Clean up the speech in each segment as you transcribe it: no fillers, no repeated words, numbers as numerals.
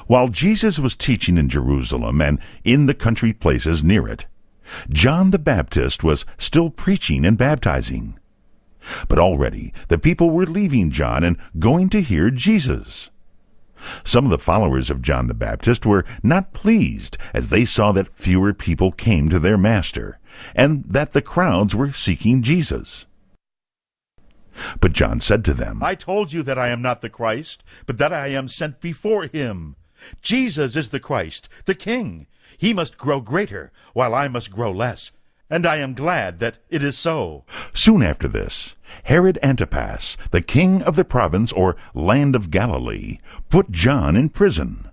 While Jesus was teaching in Jerusalem and in the country places near it, John the Baptist was still preaching and baptizing. But already the people were leaving John and going to hear Jesus. Some of the followers of John the Baptist were not pleased as they saw that fewer people came to their master, and that the crowds were seeking Jesus. But John said to them, I told you that I am not the Christ, but that I am sent before him. Jesus is the Christ, the King. He must grow greater, while I must grow less. And I am glad that it is so. Soon after this, Herod Antipas, the king of the province or land of Galilee, put John in prison.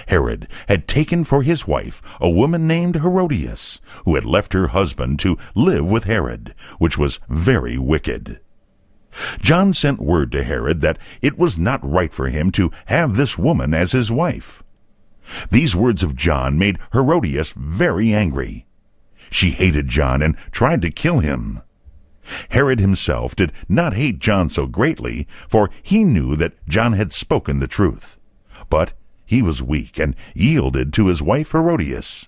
Herod had taken for his wife a woman named Herodias, who had left her husband to live with Herod, which was very wicked. John sent word to Herod that it was not right for him to have this woman as his wife. These words of John made Herodias very angry. She hated John and tried to kill him. Herod himself did not hate John so greatly, for he knew that John had spoken the truth. But he was weak and yielded to his wife Herodias.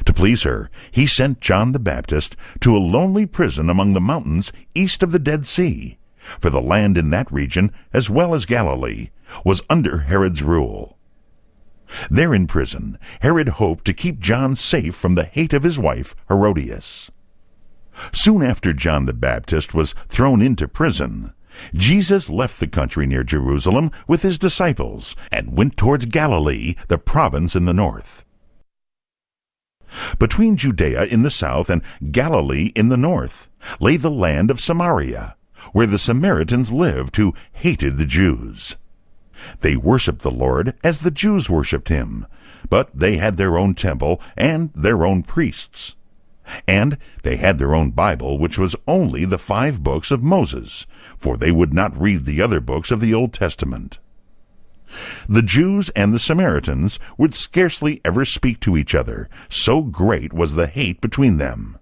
To please her, he sent John the Baptist to a lonely prison among the mountains east of the Dead Sea, for the land in that region, as well as Galilee, was under Herod's rule. There in prison, Herod hoped to keep John safe from the hate of his wife Herodias. Soon after John the Baptist was thrown into prison, Jesus left the country near Jerusalem with his disciples and went towards Galilee, the province in the north. Between Judea in the south and Galilee in the north lay the land of Samaria, where the Samaritans lived who hated the Jews. They worshipped the Lord as the Jews worshipped him, but they had their own temple and their own priests. And they had their own Bible, which was only the 5 books of Moses, for they would not read the other books of the Old Testament. The Jews and the Samaritans would scarcely ever speak to each other, so great was the hate between them.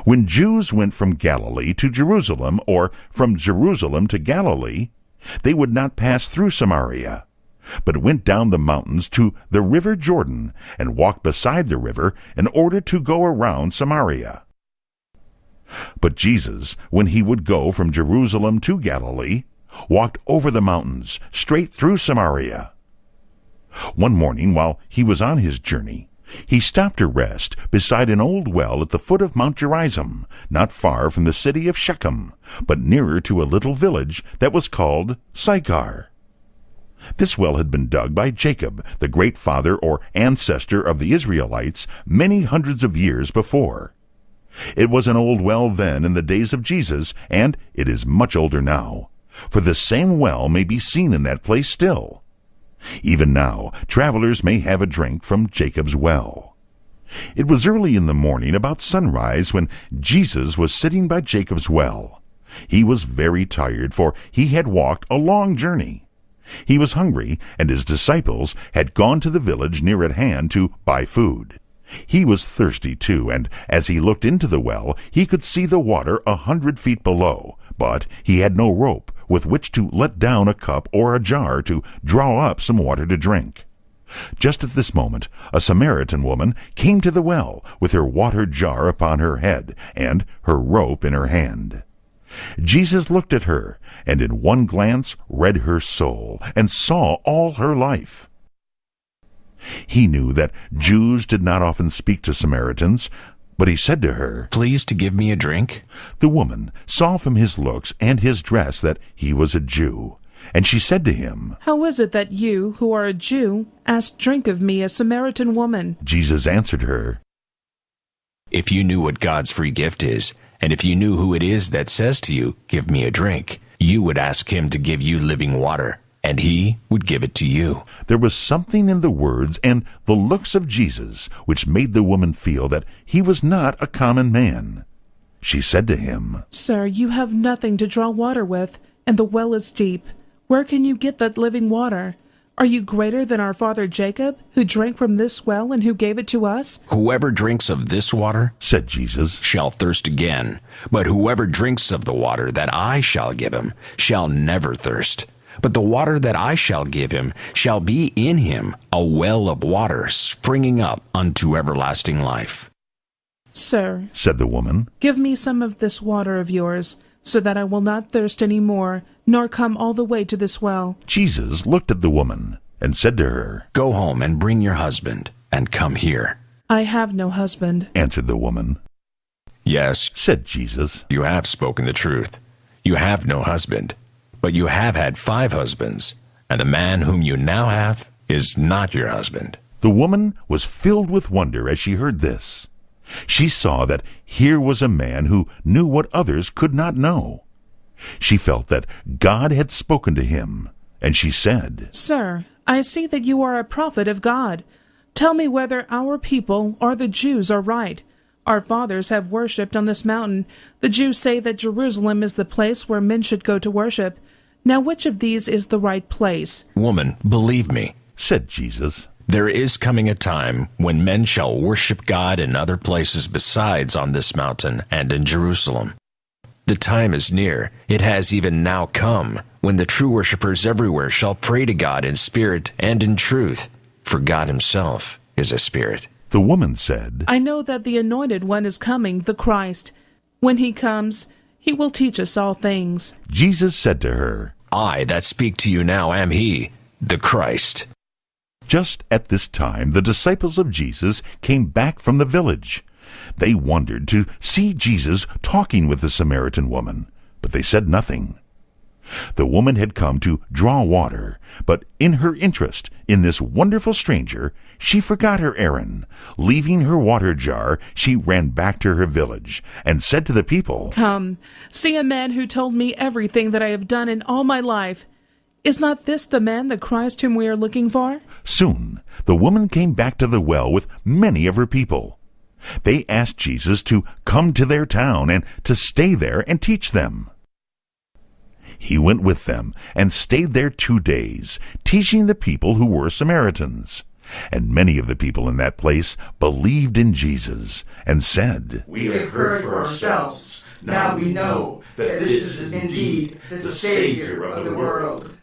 When Jews went from Galilee to Jerusalem, or from Jerusalem to Galilee, they would not pass through Samaria, but went down the mountains to the river Jordan and walked beside the river in order to go around Samaria. But Jesus, when he would go from Jerusalem to Galilee, walked over the mountains, straight through Samaria. One morning, while he was on his journey, he stopped to rest beside an old well at the foot of Mount Gerizim, not far from the city of Shechem, but nearer to a little village that was called Sychar. This well had been dug by Jacob, the great father or ancestor of the Israelites, many hundreds of years before. It was an old well then in the days of Jesus, and it is much older now, for the same well may be seen in that place still. Even now, travelers may have a drink from Jacob's well. It was early in the morning, about sunrise, when Jesus was sitting by Jacob's well. He was very tired, for he had walked a long journey. He was hungry, and his disciples had gone to the village near at hand to buy food. He was thirsty too, and as he looked into the well, he could see the water 100 feet below, but he had no rope with which to let down a cup or a jar to draw up some water to drink. Just at this moment, a Samaritan woman came to the well with her water jar upon her head and her rope in her hand. Jesus looked at her, and in one glance read her soul, and saw all her life. He knew that Jews did not often speak to Samaritans, but he said to her, "Please to give me a drink?" The woman saw from his looks and his dress that he was a Jew, and she said to him, "How is it that you, who are a Jew, ask drink of me, a Samaritan woman?" Jesus answered her, "If you knew what God's free gift is, and if you knew who it is that says to you, 'Give me a drink,' you would ask him to give you living water, and he would give it to you." There was something in the words and the looks of Jesus which made the woman feel that he was not a common man. She said to him, "Sir, you have nothing to draw water with, and the well is deep. Where can you get that living water? Are you greater than our father Jacob, who drank from this well and who gave it to us?" "Whoever drinks of this water," said Jesus, "shall thirst again. But whoever drinks of the water that I shall give him shall never thirst. But the water that I shall give him shall be in him a well of water springing up unto everlasting life. Sir, said the woman, give me some of this water of yours, so that I will not thirst any more, nor come all the way to this well. Jesus looked at the woman and said to her, Go home and bring your husband, and come here. I have no husband. answered the woman. Yes, Said Jesus, you have spoken the truth. You have no husband, but you have had 5 husbands, and the man whom you now have is not your husband. the woman was filled with wonder as she heard this. She saw that here was a man who knew what others could not know. She felt that God had spoken to him, and she said, Sir, I see that you are a prophet of God. Tell me whether our people or the Jews are right. Our fathers have worshipped on this mountain. The Jews say that Jerusalem is the place where men should go to worship. Now which of these is the right place? Woman, believe me, said Jesus, there is coming a time when men shall worship God in other places besides on this mountain and in Jerusalem. The time is near, it has even now come, when the true worshippers everywhere shall pray to God in spirit and in truth, for God himself is a spirit. The woman said, I know that the Anointed One is coming, the Christ. When he comes, he will teach us all things. Jesus said to her, I that speak to you now am he, the Christ. Just at this time the disciples of Jesus came back from the village. They wondered to see Jesus talking with the Samaritan woman, but they said nothing. The woman had come to draw water, but in her interest in this wonderful stranger, she forgot her errand. Leaving her water jar, she ran back to her village and said to the people, Come, see a man who told me everything that I have done in all my life. Is not this the man, the Christ whom we are looking for? Soon the woman came back to the well with many of her people. They asked Jesus to come to their town and to stay there and teach them. He went with them and stayed there 2 days, teaching the people who were Samaritans. And many of the people in that place believed in Jesus and said, We have heard for ourselves. Now we know that this is indeed the Savior of the world.